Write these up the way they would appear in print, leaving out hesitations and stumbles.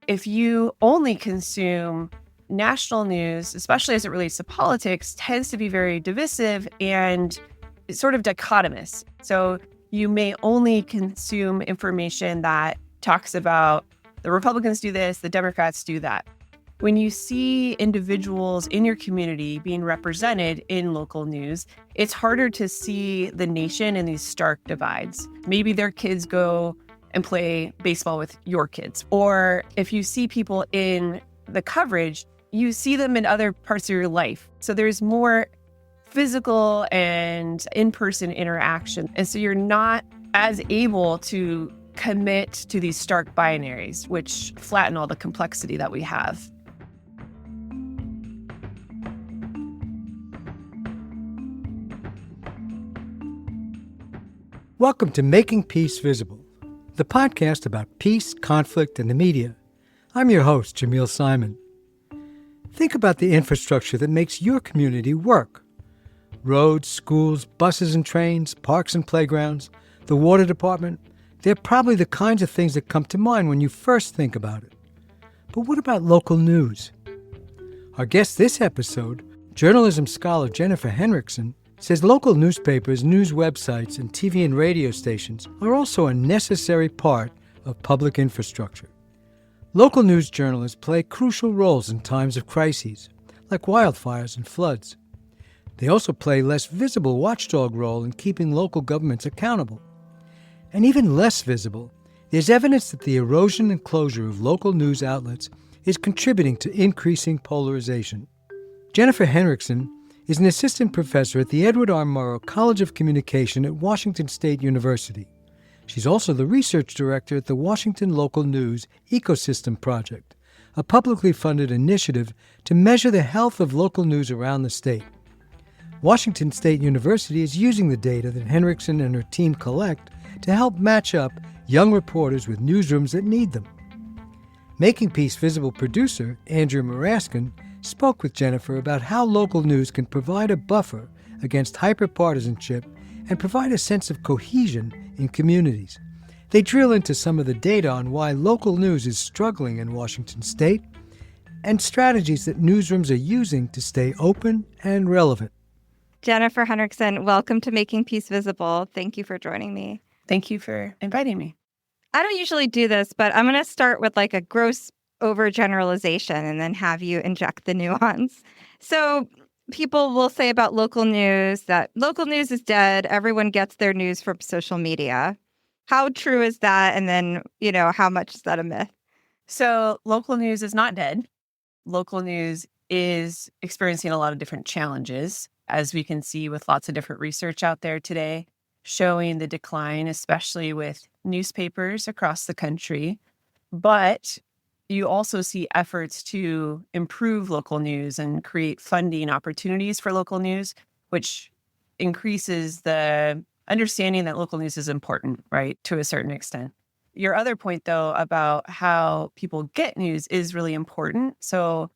if you only consume national news, especially as it relates to politics, tends to be very divisive and sort of dichotomous. So you may only consume information that talks about the Republicans do this, the Democrats do that. When you see individuals in your community being represented in local news, it's harder to see the nation in these stark divides. Maybe their kids go and play baseball with your kids. Or if you see people in the coverage, you see them in other parts of your life. So there's more physical and in-person interaction. And so you're not as able to commit to these stark binaries, which flatten all the complexity that we have. Welcome to Making Peace Visible, the podcast about peace, conflict, and the media. I'm your host, Jamil Simon. Think about the infrastructure that makes your community work. Roads, schools, buses and trains, parks and playgrounds, the water department. They're probably the kinds of things that come to mind when you first think about it. But what about local news? Our guest this episode, journalism scholar Jennifer Henrichsen, says local newspapers, news websites, and TV and radio stations are also a necessary part of public infrastructure. Local news journalists play crucial roles in times of crises, like wildfires and floods. They also play a less visible watchdog role in keeping local governments accountable. And even less visible, there's evidence that the erosion and closure of local news outlets is contributing to increasing polarization. Jennifer Henrichsen is an assistant professor at the Edward R. Murrow College of Communication at Washington State University. She's also the research director at the Washington Local News Ecosystem Project, a publicly funded initiative to measure the health of local news around the state. Washington State University is using the data that Henrichsen and her team collect to help match up young reporters with newsrooms that need them. Making Peace Visible producer Andrew Maraskin spoke with Jennifer about how local news can provide a buffer against hyperpartisanship and provide a sense of cohesion in communities. They drill into some of the data on why local news is struggling in Washington state and strategies that newsrooms are using to stay open and relevant. Jennifer Henrichsen, welcome to Making Peace Visible. Thank you for joining me. Thank you for inviting me. I don't usually do this, but I'm going to start with like a gross overgeneralization and then have you inject the nuance. So people will say about local news that local news is dead. Everyone gets their news from social media. How true is that? And then, how much is that a myth? So local news is not dead. Local news is experiencing a lot of different challenges, as we can see with lots of different research out there today, showing the decline, especially with newspapers across the country. But you also see efforts to improve local news and create funding opportunities for local news, which increases the understanding that local news is important, right, to a certain extent. Your other point, though, about how people get news is really important. So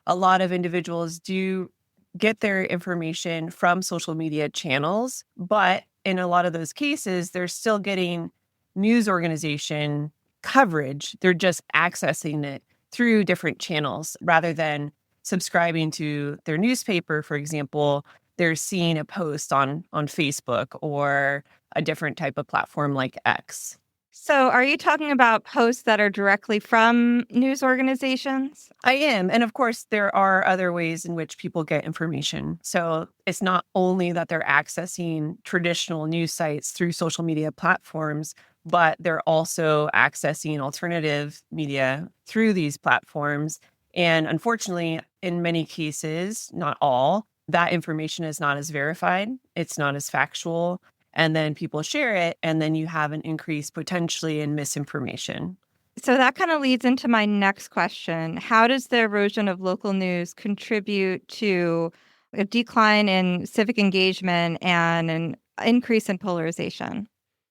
a lot of individuals do get their information from social media channels, but in a lot of those cases, they're still getting news organization coverage. They're just accessing it through different channels rather than subscribing to their newspaper. For example, they're seeing a post on Facebook or a different type of platform like X. So are you talking about posts that are directly from news organizations? I am. And of course, there are other ways in which people get information. So it's not only that they're accessing traditional news sites through social media platforms, but they're also accessing alternative media through these platforms. And unfortunately, in many cases, not all, that information is not as verified. It's not as factual. And then people share it, and then you have an increase potentially in misinformation. So that kind of leads into my next question. How does the erosion of local news contribute to a decline in civic engagement and an increase in polarization?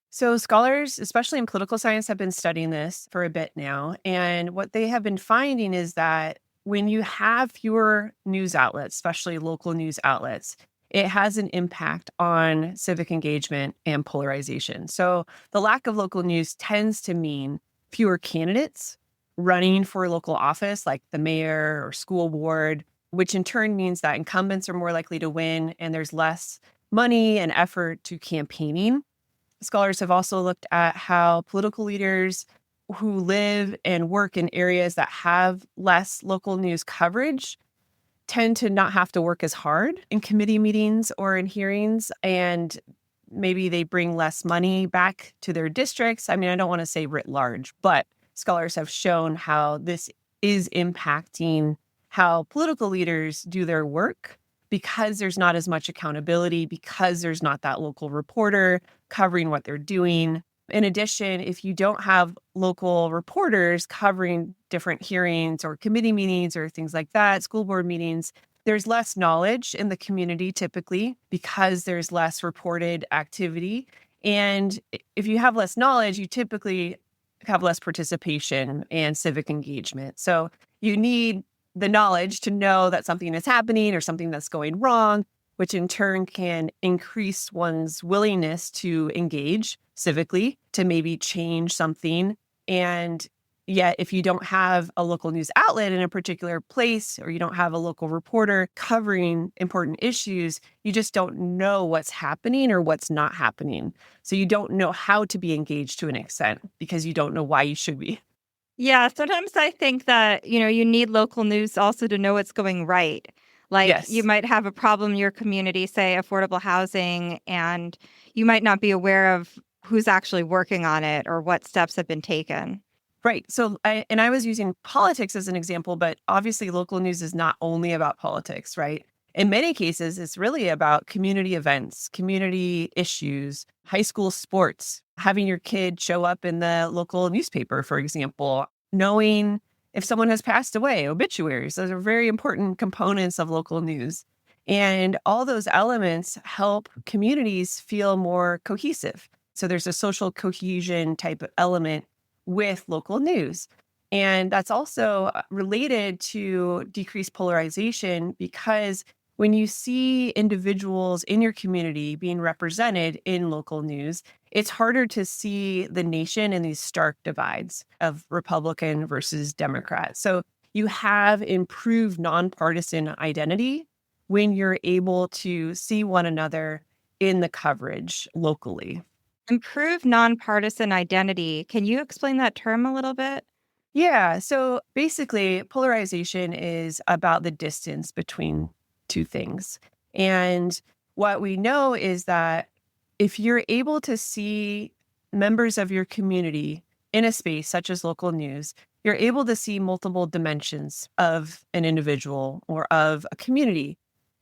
So scholars, especially in political science, have been studying this for a bit now. And what they have been finding is that when you have fewer news outlets, especially local news outlets, it has an impact on civic engagement and polarization. So the lack of local news tends to mean fewer candidates, running for local office, like the mayor or school board, which in turn means that incumbents are more likely to win and there's less money and effort to campaigning. Scholars have also looked at how political leaders who live and work in areas that have less local news coverage tend to not have to work as hard in committee meetings or in hearings, and maybe they bring less money back to their districts. I mean, I don't want to say writ large, but scholars have shown how this is impacting how political leaders do their work because there's not as much accountability, because there's not that local reporter covering what they're doing. In addition, if you don't have local reporters covering different hearings or committee meetings or things like that, school board meetings, there's less knowledge in the community typically because there's less reported activity. And if you have less knowledge, you typically have less participation and civic engagement. So you need the knowledge to know that something is happening or something that's going wrong, which in turn can increase one's willingness to engage civically, to maybe change something. And yet, if you don't have a local news outlet in a particular place, or you don't have a local reporter covering important issues, you just don't know what's happening or what's not happening. So you don't know how to be engaged to an extent because you don't know why you should be. Yeah, sometimes I think that, you need local news also to know what's going right. Like you Yes. might have a problem in your community, say affordable housing, and you might not be aware of who's actually working on it or what steps have been taken. Right. So I was using politics as an example, but obviously local news is not only about politics, right? In many cases, it's really about community events, community issues, high school sports, having your kid show up in the local newspaper, for example, knowing if someone has passed away, obituaries. Those are very important components of local news. And all those elements help communities feel more cohesive. So there's a social cohesion type of element with local news. And that's also related to decreased polarization because when you see individuals in your community being represented in local news, it's harder to see the nation in these stark divides of Republican versus Democrat. So you have improved nonpartisan identity when you're able to see one another in the coverage locally. Improve nonpartisan identity. Can you explain that term a little bit? Yeah. So basically, polarization is about the distance between two things. And what we know is that if you're able to see members of your community in a space such as local news, you're able to see multiple dimensions of an individual or of a community.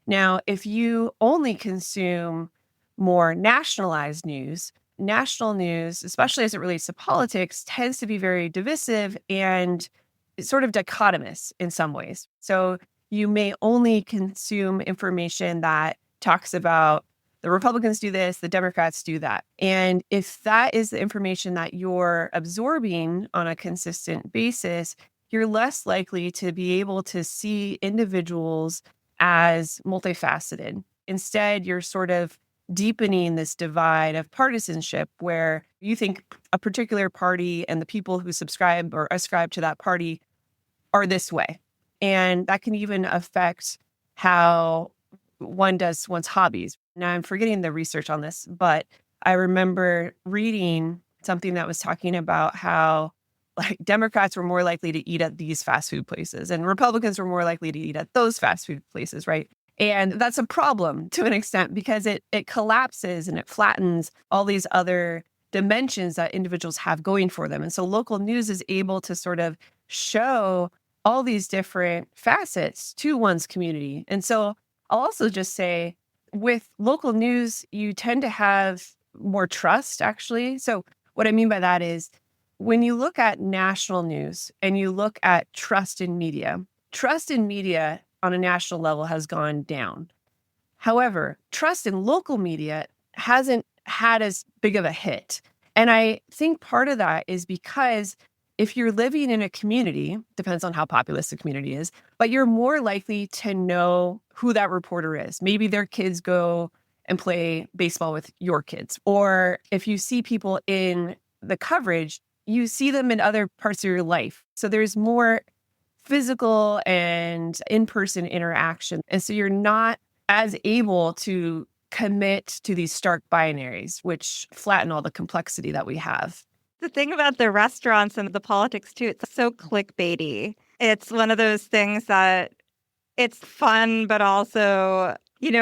Now, if you only consume more national news, especially as it relates to politics, tends to be very divisive and it's sort of dichotomous in some ways. So you may only consume information that talks about the Republicans do this, the Democrats do that. And if that is the information that you're absorbing on a consistent basis, you're less likely to be able to see individuals as multifaceted. Instead, you're sort of deepening this divide of partisanship where you think a particular party and the people who subscribe or ascribe to that party are this way. And that can even affect how one does one's hobbies. Now, I'm forgetting the research on this, but I remember reading something that was talking about how like Democrats were more likely to eat at these fast food places and Republicans were more likely to eat at those fast food places, right? And that's a problem to an extent because it collapses and it flattens all these other dimensions that individuals have going for them. And so local news is able to sort of show all these different facets to one's community. And so I'll also just say with local news, you tend to have more trust, actually. So what I mean by that is when you look at national news and you look at trust in media on a national level has gone down. However, trust in local media hasn't had as big of a hit. And I think part of that is because if you're living in a community, depends on how populous the community is, but you're more likely to know who that reporter is. Maybe their kids go and play baseball with your kids. Or if you see people in the coverage, you see them in other parts of your life. So there's more physical and in-person interaction. And so you're not as able to commit to these stark binaries, which flatten all the complexity that we have. The thing about the restaurants and the politics too, it's so clickbaity. It's one of those things that it's fun, but also,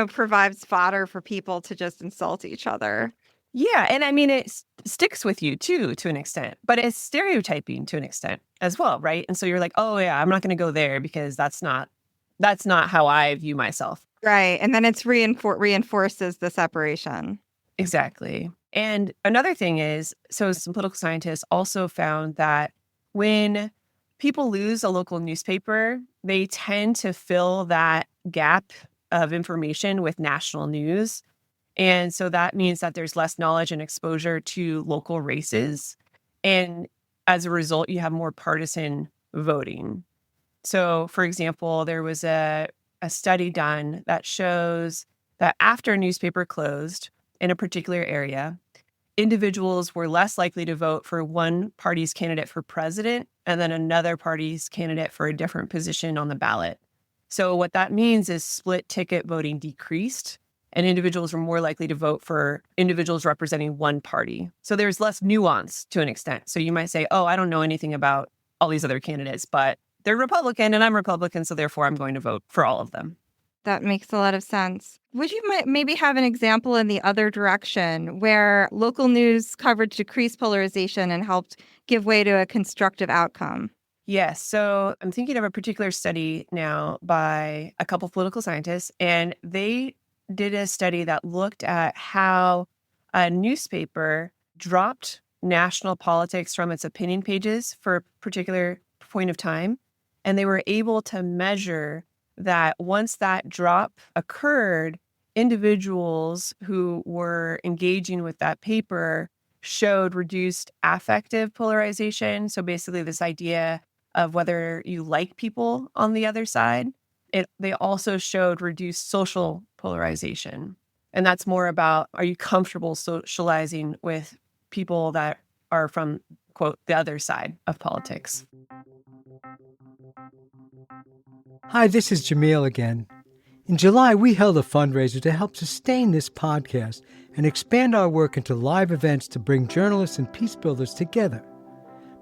provides fodder for people to just insult each other. Yeah. And I mean, it sticks with you too, to an extent, but it's stereotyping to an extent as well, right? And so you're like, oh yeah, I'm not going to go there because that's not how I view myself. Right. And then it's reinforces the separation. Exactly. And another thing is, so some political scientists also found that when people lose a local newspaper, they tend to fill that gap of information with national news. And so that means that there's less knowledge and exposure to local races. And as a result, you have more partisan voting. So, for example, there was a study done that shows that after a newspaper closed in a particular area, individuals were less likely to vote for one party's candidate for president and then another party's candidate for a different position on the ballot. So what that means is split ticket voting decreased and individuals were more likely to vote for individuals representing one party. So there's less nuance to an extent. So you might say, oh, I don't know anything about all these other candidates, but they're Republican and I'm Republican, so therefore I'm going to vote for all of them. That makes a lot of sense. Would you maybe have an example in the other direction where local news coverage decreased polarization and helped give way to a constructive outcome? Yes. So I'm thinking of a particular study now by a couple of political scientists, and they did a study that looked at how a newspaper dropped national politics from its opinion pages for a particular point of time. And they were able to measure that once that drop occurred, individuals who were engaging with that paper showed reduced affective polarization. So basically this idea of whether you like people on the other side. They also showed reduced social polarization. And that's more about, are you comfortable socializing with people that are from, quote, the other side of politics? Hi, this is Jamil again. In July, we held a fundraiser to help sustain this podcast and expand our work into live events to bring journalists and peace builders together.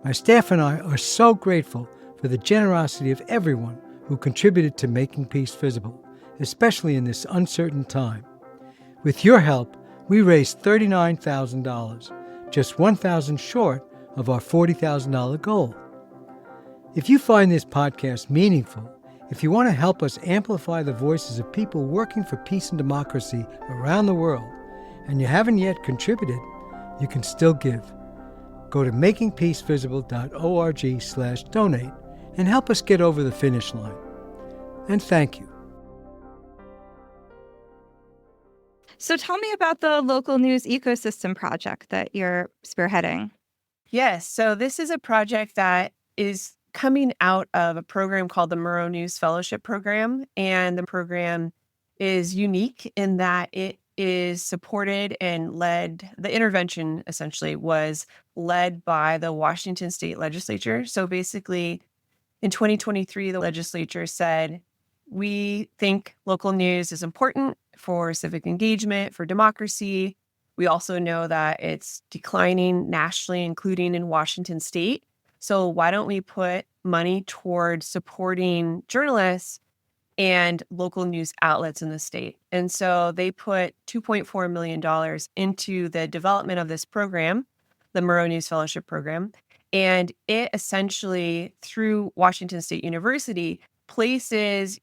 My staff and I are so grateful for the generosity of everyone who contributed to making peace visible, especially in this uncertain time. With your help, we raised $39,000, just $1,000 short of our $40,000 goal. If you find this podcast meaningful, if you want to help us amplify the voices of people working for peace and democracy around the world, and you haven't yet contributed, you can still give. Go to makingpeacevisible.org/donate and help us get over the finish line. And thank you. So tell me about the local news ecosystem project that you're spearheading. Yes. So this is a project that is coming out of a program called the Murrow News Fellowship Program. And the program is unique in that it is supported and led, the intervention essentially was led by the Washington State Legislature. So basically, in 2023, the legislature said, we think local news is important for civic engagement, for democracy. We also know that it's declining nationally, including in Washington State. So why don't we put money towards supporting journalists and local news outlets in the state? And so they put $2.4 million into the development of this program, the Murrow News Fellowship Program. And it essentially, through Washington State University, places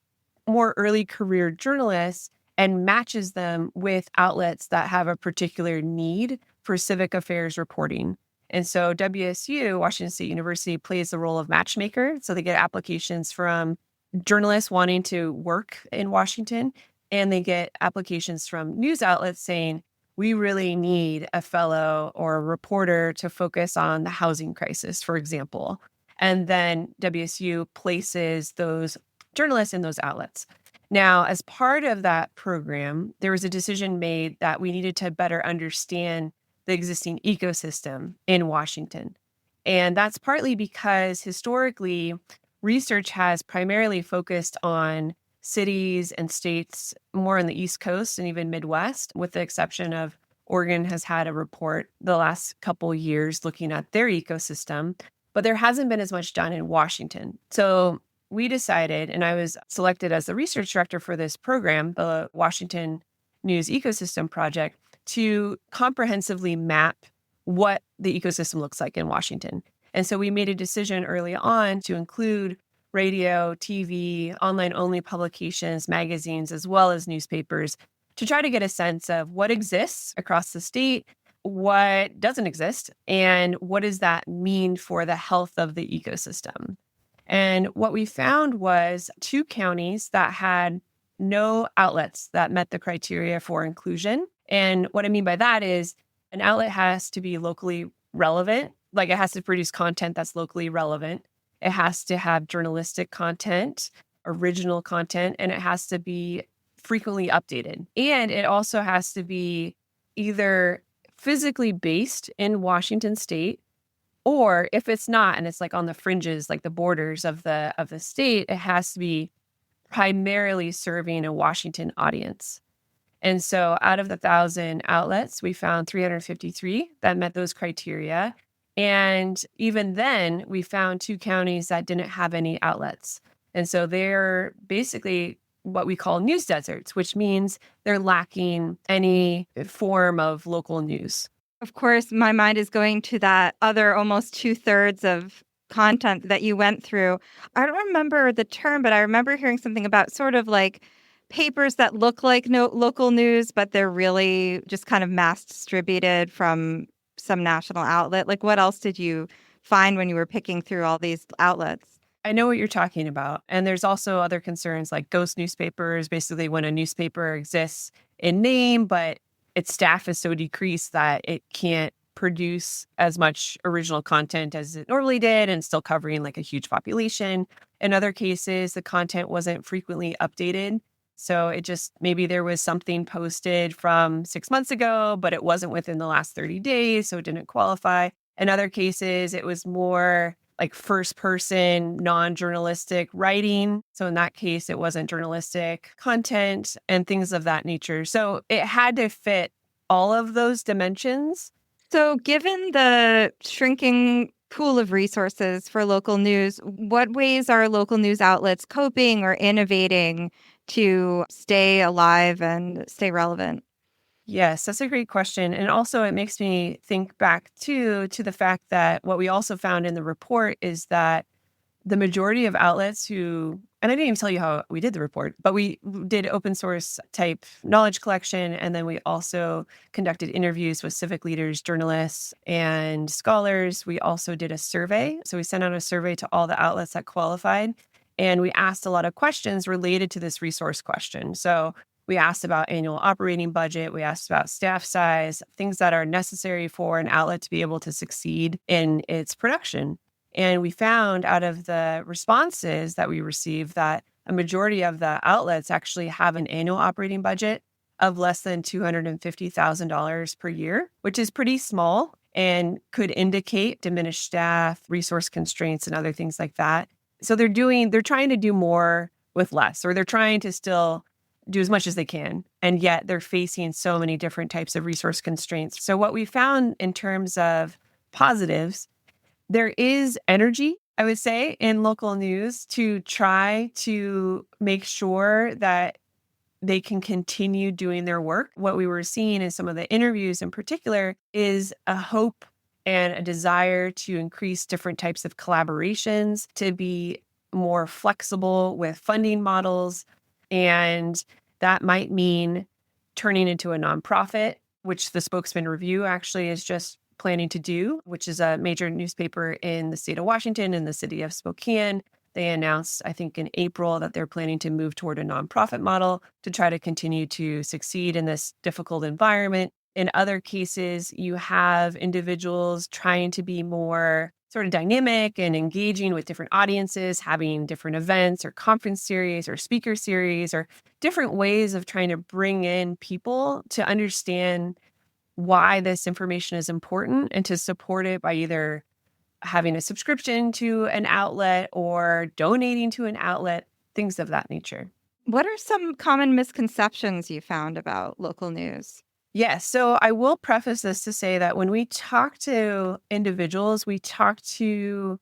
more early career journalists and matches them with outlets that have a particular need for civic affairs reporting. And so WSU, Washington State University, plays the role of matchmaker. So they get applications from journalists wanting to work in Washington, and they get applications from news outlets saying, we really need a fellow or a reporter to focus on the housing crisis, for example. And then WSU places those journalists in those outlets. Now, as part of that program, there was a decision made that we needed to better understand the existing ecosystem in Washington. And that's partly because historically, research has primarily focused on cities and states more on the East Coast and even Midwest, with the exception of Oregon has had a report the last couple years looking at their ecosystem, but there hasn't been as much done in Washington. So we decided, and I was selected as the research director for this program, the Washington News Ecosystem Project, to comprehensively map what the ecosystem looks like in Washington. And so we made a decision early on to include radio, TV, online only publications, magazines, as well as newspapers to try to get a sense of what exists across the state, what doesn't exist, and what does that mean for the health of the ecosystem. And what we found was 2 counties that had no outlets that met the criteria for inclusion. And what I mean by that is an outlet has to be locally relevant, like it has to produce content that's locally relevant. It has to have journalistic content, original content, and it has to be frequently updated. And it also has to be either physically based in Washington state, or if it's not, and it's like on the fringes, like the borders of the state, it has to be primarily serving a Washington audience. And so out of the 1,000 outlets, we found 353 that met those criteria. And even then, we found 2 counties that didn't have any outlets. And so they're basically what we call news deserts, which means they're lacking any form of local news. Of course, my mind is going to that other almost 2/3 of content that you went through. I don't remember the term, but I remember hearing something about sort of like papers that look like no local news, but they're really just kind of mass distributed from some national outlet. Like, what else did you find when you were picking through all these outlets? I know what you're talking about. And there's also other concerns like ghost newspapers, basically when a newspaper exists in name, but its staff is so decreased that it can't produce as much original content as it normally did and still covering like a huge population. In other cases, the content wasn't frequently updated. So it just maybe there was something posted from 6 months ago, but it wasn't within the last 30 days. So it didn't qualify. In other cases, it was more like first person, non-journalistic writing. So in that case, it wasn't journalistic content and things of that nature. So it had to fit all of those dimensions. So, given the shrinking pool of resources for local news, what ways are local news outlets coping or innovating to stay alive and stay relevant? Yes, that's a great question. And also it makes me think back to the fact that what we also found in the report is that the majority of outlets who, and I didn't even tell you how we did the report, but we did open source type knowledge collection. And then we also conducted interviews with civic leaders, journalists, and scholars. We also did a survey. So we sent out a survey to all the outlets that qualified. And we asked a lot of questions related to this resource question. So we asked about annual operating budget. We asked about staff size, things that are necessary for an outlet to be able to succeed in its production. And we found out of the responses that we received that a majority of the outlets actually have an annual operating budget of less than $250,000 per year, which is pretty small and could indicate diminished staff, resource constraints, and other things like that. So they're trying to do more with less, or they're trying to still do as much as they can. And yet they're facing so many different types of resource constraints. So what we found in terms of positives, there is energy, I would say, in local news to try to make sure that they can continue doing their work. What we were seeing in some of the interviews in particular is a hope and a desire to increase different types of collaborations, to be more flexible with funding models. And that might mean turning into a nonprofit, which the Spokesman Review actually is just planning to do, which is a major newspaper in the state of Washington in the city of Spokane. They announced, I think in April, that they're planning to move toward a nonprofit model to try to continue to succeed in this difficult environment. In other cases, you have individuals trying to be more sort of dynamic and engaging with different audiences, having different events or conference series or speaker series or different ways of trying to bring in people to understand why this information is important and to support it by either having a subscription to an outlet or donating to an outlet, things of that nature. What are some common misconceptions you found about local news? Yes. So I will preface this to say that when we talk to individuals, we talk to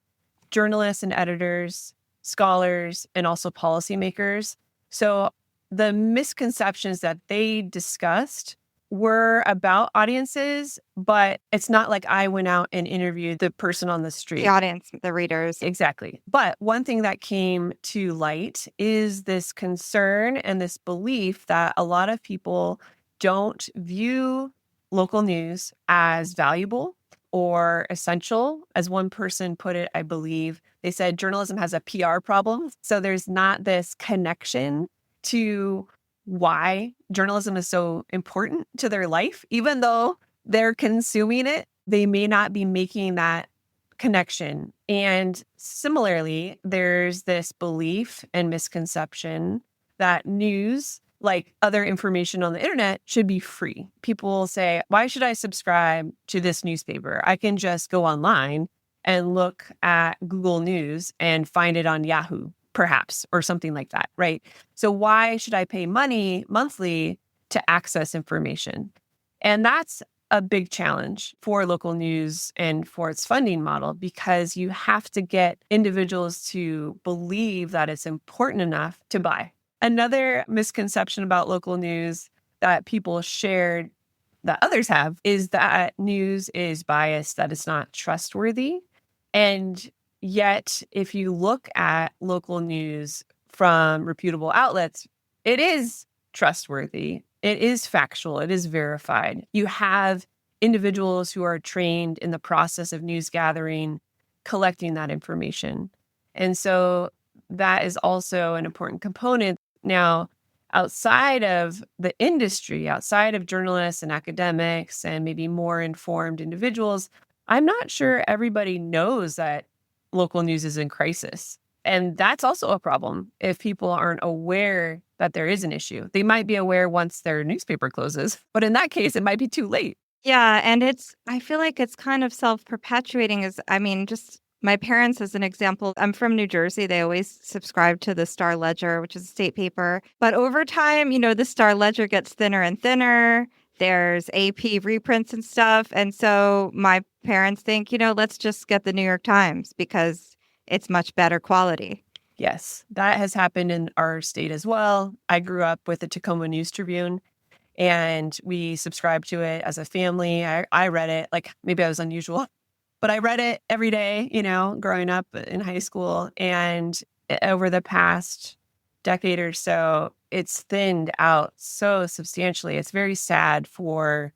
journalists and editors, scholars, and also policymakers. So the misconceptions that they discussed were about audiences, but it's not like I went out and interviewed the person on the The street. audience, the readers. Exactly. But one thing that came to light is this concern and this belief that a lot of people don't view local news as valuable or essential. As one person put it, I believe, they said journalism has a PR problem. So there's not this connection to why journalism is so important to their life. Even though they're consuming it, they may not be making that connection. And similarly, there's this belief and misconception that news, like other information on the internet, should be free. People say, why should I subscribe to this newspaper? I can just go online and look at Google News and find it on Yahoo, perhaps, or something like that, right? So why should I pay money monthly to access information? And that's a big challenge for local news and for its funding model, because you have to get individuals to believe that it's important enough to buy. Another misconception about local news that people shared that others have is that news is biased, that it's not trustworthy. And yet, if you look at local news from reputable outlets, it is trustworthy. It is factual. It is verified. You have individuals who are trained in the process of news gathering, collecting that information. And so that is also an important component. Now, outside of the industry, outside of journalists and academics and maybe more informed individuals, I'm not sure everybody knows that local news is in crisis. And that's also a problem if people aren't aware that there is an issue. They might be aware once their newspaper closes, but in that case, it might be too late. Yeah, and I feel like it's kind of self-perpetuating. Just my parents as an example, I'm from New Jersey. They always subscribe to the Star Ledger, which is a state paper. But over time, the Star Ledger gets thinner and thinner. There's AP reprints and stuff. And so my parents think, let's just get the New York Times because it's much better quality. Yes, that has happened in our state as well. I grew up with the Tacoma News Tribune, and we subscribed to it as a family. I read it, like maybe I was unusual, but I read it every day, growing up in high school. And over the past decade or so, it's thinned out so substantially. It's very sad for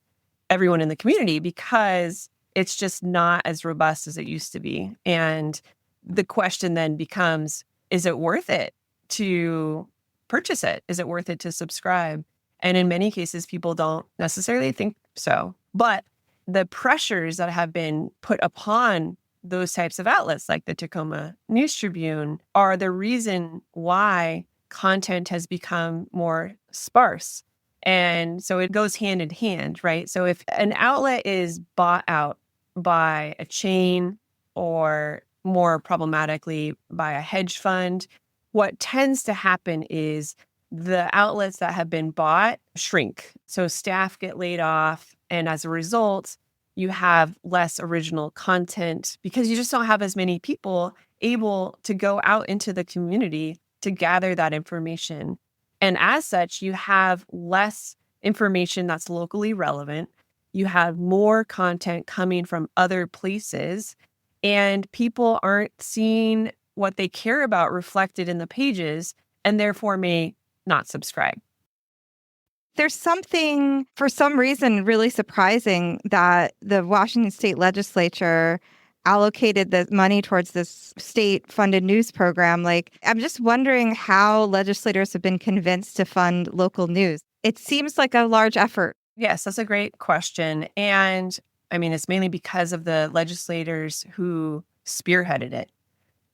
everyone in the community because it's just not as robust as it used to be. And the question then becomes, is it worth it to purchase it? Is it worth it to subscribe? And in many cases, people don't necessarily think so. But the pressures that have been put upon those types of outlets, like the Tacoma News Tribune, are the reason why content has become more sparse. And so it goes hand in hand, right? So if an outlet is bought out by a chain or more problematically by a hedge fund, what tends to happen is the outlets that have been bought shrink. So staff get laid off. And as a result, you have less original content because you just don't have as many people able to go out into the community to gather that information. And as such, you have less information that's locally relevant. You have more content coming from other places, and people aren't seeing what they care about reflected in the pages and therefore may not subscribe. There's something, for some reason, really surprising that the Washington State Legislature allocated the money towards this state-funded news program. I'm just wondering how legislators have been convinced to fund local news. It seems like a large effort. Yes, that's a great question. And it's mainly because of the legislators who spearheaded it.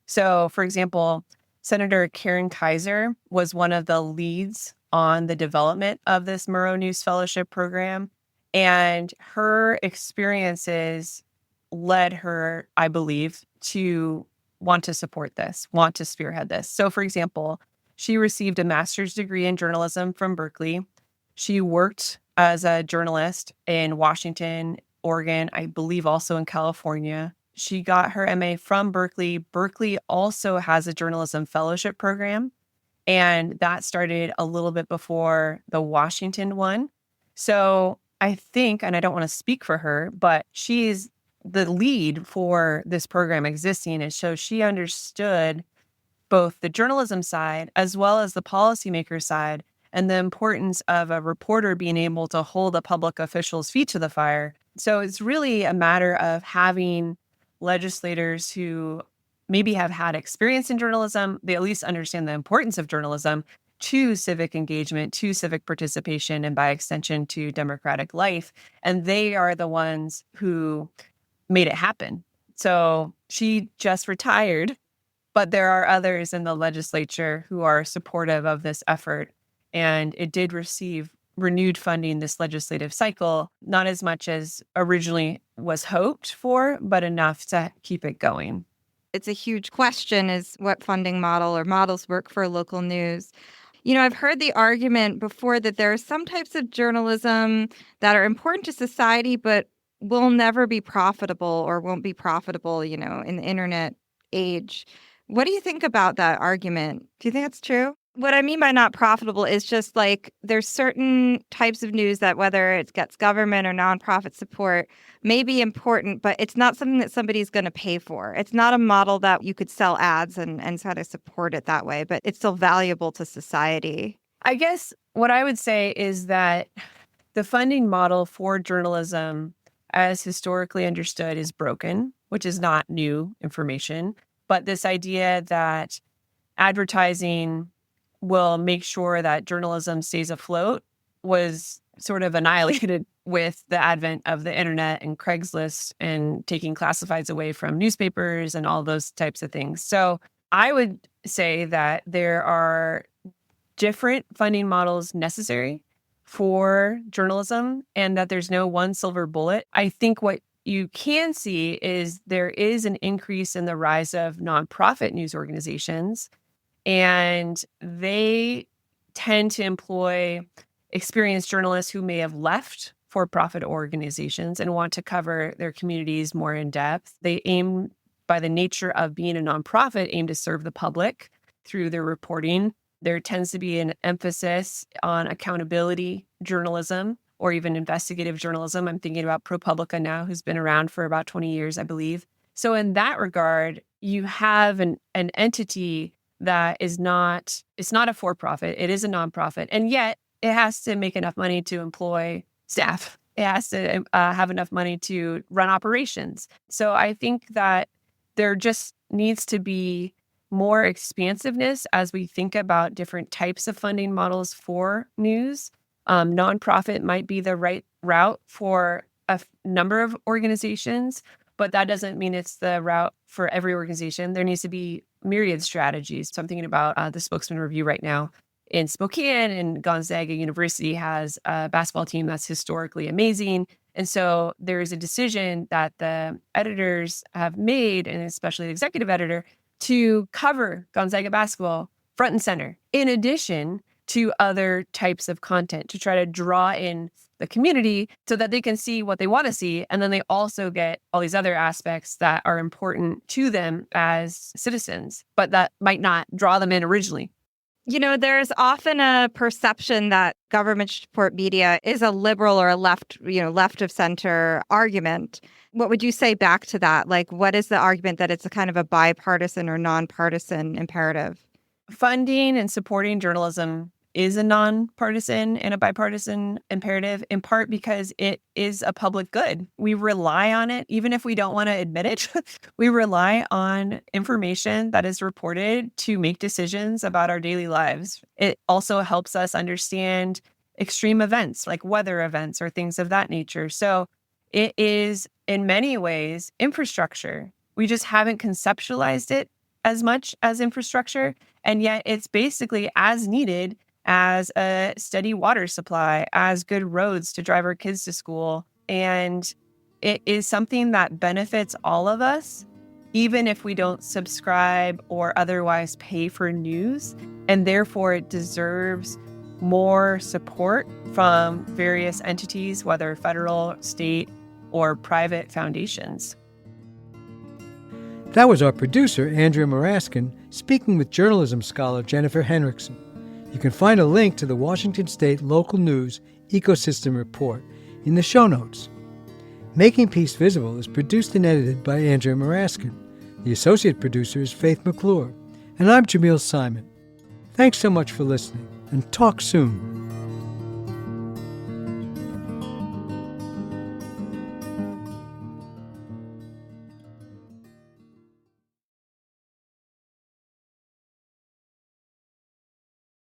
So, for example, Senator Karen Kaiser was one of the leads on the development of this Murrow News Fellowship program. And her experiences led her, I believe, to want to support this, want to spearhead this. So, for example, she received a master's degree in journalism from Berkeley. She worked as a journalist in Washington, Oregon, I believe also in California. She got her MA from Berkeley. Berkeley also has a journalism fellowship program, and that started a little bit before the Washington one. So I think, and I don't want to speak for her, but she's the lead for this program existing. And so she understood both the journalism side as well as the policymaker side and the importance of a reporter being able to hold a public official's feet to the fire. So it's really a matter of having legislators who maybe have had experience in journalism, they at least understand the importance of journalism to civic engagement, to civic participation, and by extension to democratic life. And they are the ones who made it happen. So she just retired, but there are others in the legislature who are supportive of this effort. And it did receive renewed funding this legislative cycle, not as much as originally was hoped for, but enough to keep it going. It's a huge question is what funding model or models work for local news. You know, I've heard the argument before that there are some types of journalism that are important to society, but will never be profitable or won't be profitable, you know, in the internet age. What do you think about that argument? Do you think that's true? What I mean by not profitable is just like there's certain types of news that whether it gets government or nonprofit support may be important, but it's not something that somebody's going to pay for. It's not a model that you could sell ads and sort of support it that way, but it's still valuable to society. I guess what I would say is that the funding model for journalism, as historically understood, is broken, which is not new information. But this idea that advertising will make sure that journalism stays afloat was sort of annihilated with the advent of the internet and Craigslist and taking classifieds away from newspapers and all those types of things. So I would say that there are different funding models necessary for journalism and that there's no one silver bullet. I think what you can see is there is an increase in the rise of nonprofit news organizations, and they tend to employ experienced journalists who may have left for-profit organizations and want to cover their communities more in depth. They aim, by the nature of being a nonprofit, aim to serve the public through their reporting. There tends to be an emphasis on accountability journalism or even investigative journalism. I'm thinking about ProPublica now, who's been around for about 20 years, I believe. So in that regard, you have an entity that is not, it's not a for-profit, it is a nonprofit, and yet it has to make enough money to employ staff. It has to have enough money to run operations. So I think that there just needs to be more expansiveness as we think about different types of funding models for news. Nonprofit might be the right route for a number of organizations, but that doesn't mean it's the route for every organization. There needs to be myriad strategies. So I'm thinking about the Spokesman Review right now in Spokane, and Gonzaga University has a basketball team that's historically amazing. And so there is a decision that the editors have made, and especially the executive editor, to cover Gonzaga basketball front and center, in addition to other types of content to try to draw in the community so that they can see what they want to see. And then they also get all these other aspects that are important to them as citizens, but that might not draw them in originally. You know, there's often a perception that government support media is a liberal or a left, left of center argument. What would you say back to that? Like, what is the argument that it's a kind of a bipartisan or nonpartisan imperative? Funding and supporting journalism is a nonpartisan and a bipartisan imperative, in part because it is a public good. We rely on it, even if we don't want to admit it. We rely on information that is reported to make decisions about our daily lives. It also helps us understand extreme events like weather events or things of that nature. So it is, in many ways, infrastructure. We just haven't conceptualized it as much as infrastructure, and yet it's basically as needed as a steady water supply, as good roads to drive our kids to school. And It is something that benefits all of us, even if we don't subscribe or otherwise pay for news, and therefore it deserves more support from various entities, whether federal, state, or private foundations. That was our producer, Andrea Maraskin, speaking with journalism scholar Jennifer Henrichsen. You can find a link to the Washington State Local News Ecosystem Report in the show notes. Making Peace Visible is produced and edited by Andrea Maraskin. The associate producer is Faith McClure. And I'm Jamil Simon. Thanks so much for listening, and talk soon.